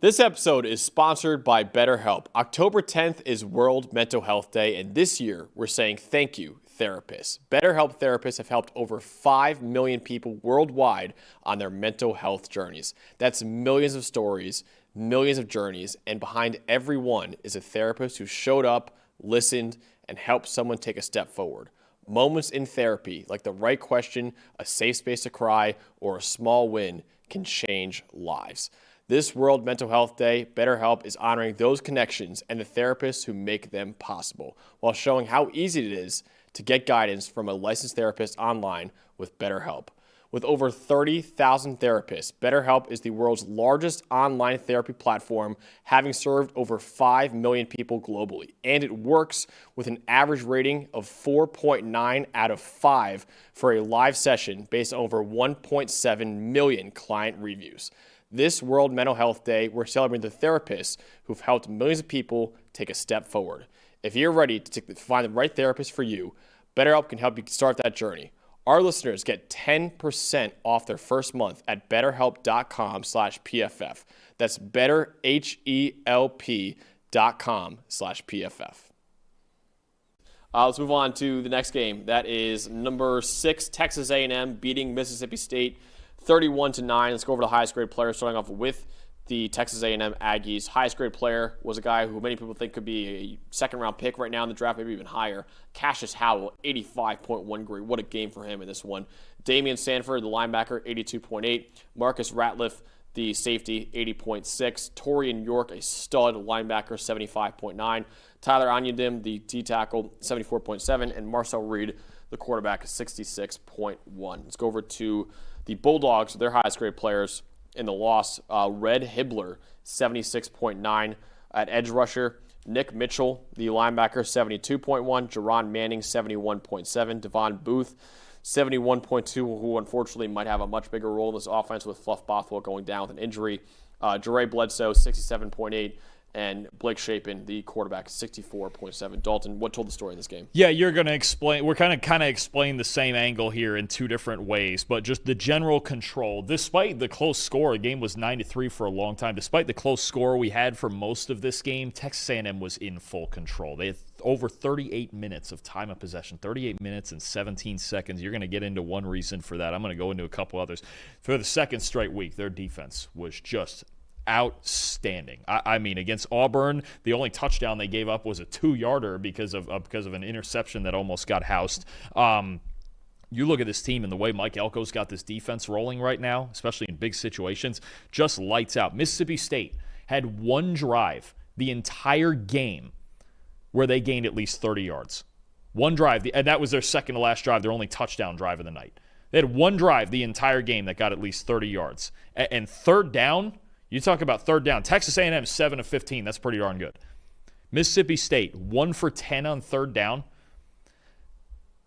This episode is sponsored by BetterHelp. October 10th is World Mental Health Day, and this year we're saying thank you, therapists. BetterHelp therapists have helped over 5 million people worldwide on their mental health journeys. That's millions of stories, millions of journeys, and behind every one is a therapist who showed up, listened, and helped someone take a step forward. Moments in therapy, like the right question, a safe space to cry, or a small win, can change lives. This World Mental Health Day, BetterHelp is honoring those connections and the therapists who make them possible, while showing how easy it is to get guidance from a licensed therapist online with BetterHelp. With over 30,000 therapists, BetterHelp is the world's largest online therapy platform, having served over 5 million people globally. And it works with an average rating of 4.9 out of 5 for a live session based on over 1.7 million client reviews. This World Mental Health Day, we're celebrating the therapists who've helped millions of people take a step forward. If you're ready to find the right therapist for you, BetterHelp can help you start that journey. Our listeners get 10% off their first month at betterhelp.com/PFF. That's betterhelp.com/PFF. Let's move on to the next game. That is number 6, Texas A&M beating Mississippi State 31-9. Let's go over the highest grade player, starting off with the Texas A&M Aggies. Highest grade player was a guy who many people think could be a second-round pick right now in the draft, maybe even higher. Cassius Howell, 85.1 grade. What a game for him in this one. Damian Sanford, the linebacker, 82.8. Marcus Ratliff, the safety, 80.6. Torian York, a stud linebacker, 75.9. Tyler Onyedim, the D-tackle, 74.7. And Marcel Reed, the quarterback, 66.1. Let's go over to the Bulldogs, their highest grade players in the loss. Red Hibbler, 76.9 at edge rusher. Nick Mitchell, the linebacker, 72.1. Jerron Manning, 71.7. Devon Booth, 71.2, who unfortunately might have a much bigger role in this offense with Fluff Bothwell going down with an injury. Jere Bledsoe, 67.8. And Blake Shapen, the quarterback, 64.7. Dalton, what told the story in this game? Yeah, you're going to explain. We're kind of explain the same angle here in two different ways, but just the general control. Despite the close score, the game was 9-3 for a long time. Despite the close score we had for most of this game, Texas A&M was in full control. They had over 38 minutes of time of possession, 38 minutes and 17 seconds. You're going to get into one reason for that. I'm going to go into a couple others. For the second straight week, their defense was just outstanding. I mean, against Auburn, the only touchdown they gave up was a 2-yarder because of an interception that almost got housed. You look at this team and the way Mike Elko's got this defense rolling right now, especially in big situations, just lights out. Mississippi State had one drive the entire game where they gained at least 30 yards. One drive, and that was their second to last drive, their only touchdown drive of the night. They had one drive the entire game that got at least 30 yards. And third down, you talk about third down. Texas A&M 7 of 15. That's pretty darn good. Mississippi State 1 for 10 on third down.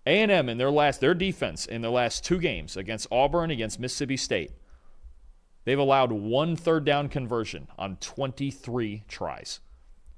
A&M in their defense in their last 2 games against Auburn, against Mississippi State, they've allowed 1 third down conversion on 23 tries,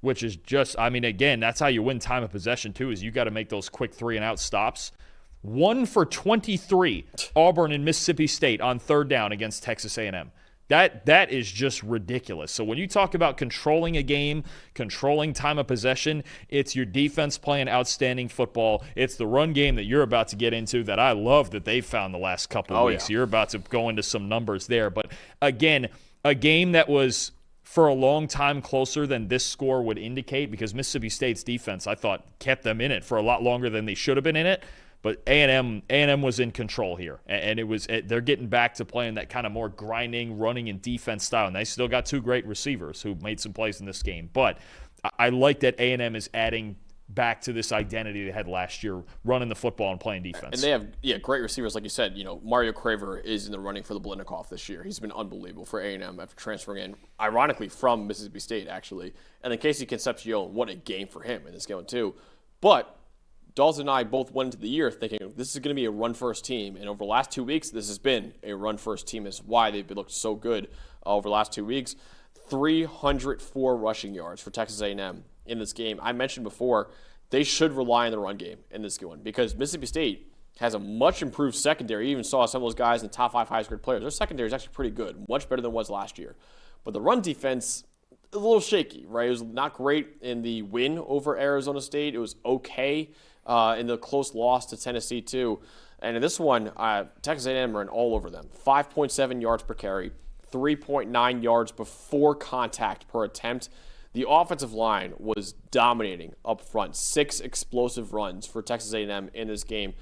which is just, I mean, again, that's how you win time of possession too, is you got to make those quick 3-and-out stops. 1 for 23, Auburn and Mississippi State on third down against Texas A&M. That is just ridiculous. So when you talk about controlling a game, controlling time of possession, it's your defense playing outstanding football. It's the run game that you're about to get into that I love that they've found the last couple of weeks. Yeah. You're about to go into some numbers there. But again, a game that was for a long time closer than this score would indicate, because Mississippi State's defense, I thought, kept them in it for a lot longer than they should have been in it. But A&M was in control here, and they're getting back to playing that kind of more grinding, running, and defense style. And they still got 2 great receivers who made some plays in this game. But I like that A&M is adding back to this identity they had last year, running the football and playing defense. And they have great receivers, like you said. You know, Mario Craver is in the running for the Blindikoff this year. He's been unbelievable for A&M after transferring in, ironically, from Mississippi State, actually. And then Casey Concepcion, what a game for him in this game, too. But Dalton and I both went into the year thinking this is going to be a run-first team. And over the last 2 weeks, this has been a run-first team. That's why they've looked so good over the last 2 weeks. 304 rushing yards for Texas A&M in this game. I mentioned before, they should rely on the run game in this one because Mississippi State has a much improved secondary. You even saw some of those guys in the top 5 highest grade players. Their secondary is actually pretty good, much better than it was last year. But the run defense, a little shaky, right? It was not great in the win over Arizona State. It was okay in the close loss to Tennessee, too. And in this one, Texas A&M ran all over them. 5.7 yards per carry, 3.9 yards before contact per attempt. The offensive line was dominating up front. 6 explosive runs for Texas A&M in this game.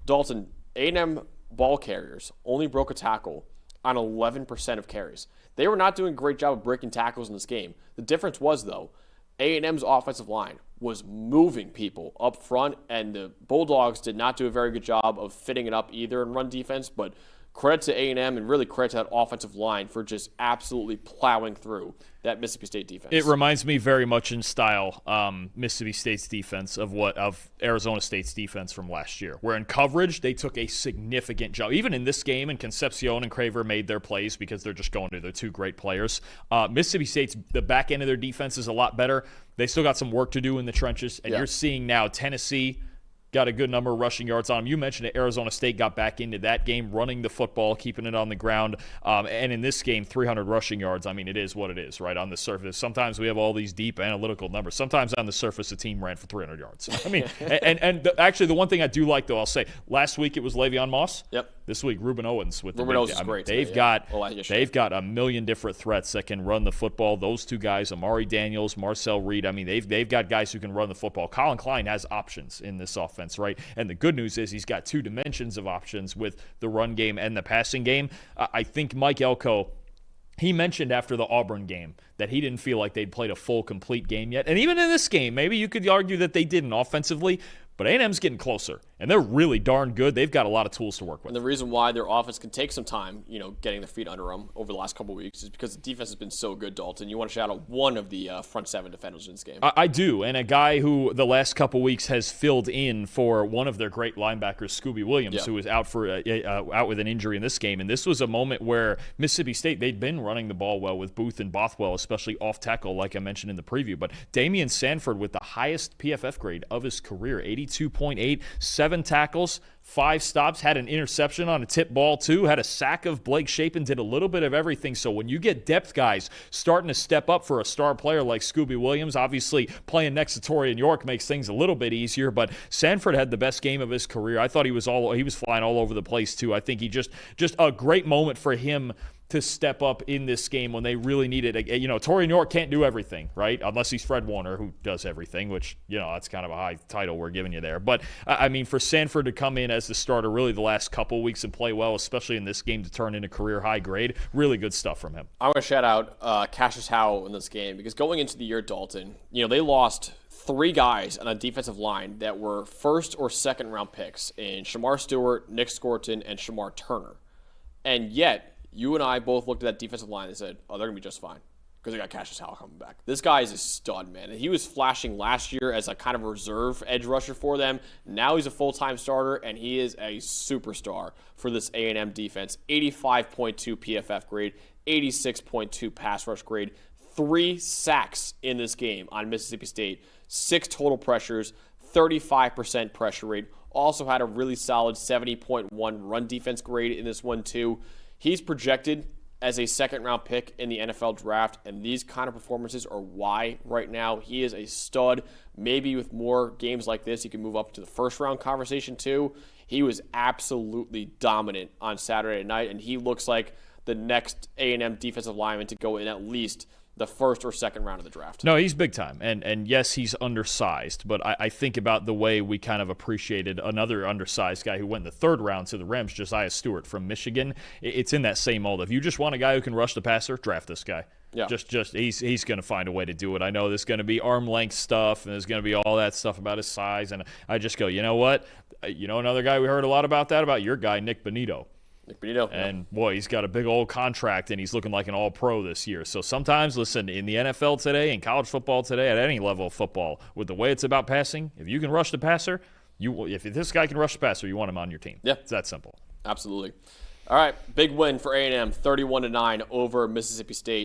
Dalton, A&M ball carriers only broke a tackle on 11% of carries. They were not doing a great job of breaking tackles in this game. The difference was, though, A&M's offensive line was moving people up front, and the Bulldogs did not do a very good job of fitting it up either in run defense, but credit to A&M and really credit to that offensive line for just absolutely plowing through that Mississippi State defense. It reminds me very much in style, Mississippi State's defense of Arizona State's defense from last year, where in coverage they took a significant job. Even in this game, and Concepcion and Craver made their plays because they're just going to their 2 great players. Mississippi State's the back end of their defense is a lot better. They still got some work to do in the trenches, and you're seeing now Tennessee got a good number of rushing yards on him. You mentioned it. Arizona State got back into that game, running the football, keeping it on the ground. And in this game, 300 rushing yards. I mean, it is what it is, right, on the surface. Sometimes we have all these deep analytical numbers. Sometimes on the surface, a team ran for 300 yards. I mean, actually, the one thing I do like, though, I'll say, last week it was Le'Veon Moss. Yep. This week, Ruben Owens with Ruben Owens is great. They've got a million different threats that can run the football. Those 2 guys, Amari Daniels, Marcel Reed. I mean, they've got guys who can run the football. Colin Klein has options in this offense, right? And the good news is he's got 2 dimensions of options with the run game and the passing game. I think Mike Elko, he mentioned after the Auburn game that he didn't feel like they'd played a full, complete game yet. And even in this game, maybe you could argue that they didn't offensively, but A&M's getting closer, and they're really darn good. They've got a lot of tools to work with. And the reason why their offense can take some time, getting their feet under them over the last couple of weeks is because the defense has been so good, Dalton. You want to shout out one of the front 7 defenders in this game. I do, and a guy who the last couple of weeks has filled in for one of their great linebackers, Scooby Williams, who was out with an injury in this game. And this was a moment where Mississippi State, they'd been running the ball well with Booth and Bothwell, especially off tackle, like I mentioned in the preview. But Damian Sanford with the highest PFF grade of his career, 82.8, 7 tackles, 5 stops, had an interception on a tip ball too, had a sack of Blake Shapen, did a little bit of everything. So when you get depth guys starting to step up for a star player like Scooby Williams, obviously playing next to Torian York makes things a little bit easier, but Sanford had the best game of his career. I thought he was flying all over the place too. I think he just a great moment for him to step up in this game when they really need it. Torian York can't do everything, right? Unless he's Fred Warner, who does everything, which, that's kind of a high title we're giving you there. But, for Sanford to come in as the starter really the last couple weeks and play well, especially in this game to turn into career high grade, really good stuff from him. I want to shout out Cassius Howell in this game because going into the year, Dalton, they lost 3 guys on a defensive line that were first or second round picks in Shamar Stewart, Nick Scorton, and Shamar Turner. And yet, you and I both looked at that defensive line and said, they're going to be just fine because they got Cassius Howell coming back. This guy is a stud, man. And he was flashing last year as a kind of reserve edge rusher for them. Now he's a full-time starter, and he is a superstar for this A&M defense. 85.2 PFF grade, 86.2 pass rush grade, 3 sacks in this game on Mississippi State, 6 total pressures, 35% pressure rate. Also had a really solid 70.1 run defense grade in this one, too. He's projected as a second-round pick in the NFL draft, and these kind of performances are why right now he is a stud. Maybe with more games like this, he can move up to the first-round conversation too. He was absolutely dominant on Saturday night, and he looks like the next A&M defensive lineman to go in at least the first or second round of the draft. No, he's big time. And yes, he's undersized, but I think about the way we kind of appreciated another undersized guy who went in the 3rd round to the Rams, Josiah Stewart from Michigan. It's in that same mold. If you just want a guy who can rush the passer, draft this guy. Yeah. Just he's going to find a way to do it. I know there's going to be arm length stuff and there's going to be all that stuff about his size. And I just go, you know what? Another guy we heard a lot about your guy, Nick Bonito. And boy, he's got a big old contract and he's looking like an all-pro this year. So sometimes, listen, in the NFL today, in college football today, at any level of football, with the way it's about passing, if you can rush the passer, if this guy can rush the passer, you want him on your team. Yeah. It's that simple. Absolutely. All right, big win for A&M, 31-9 over Mississippi State.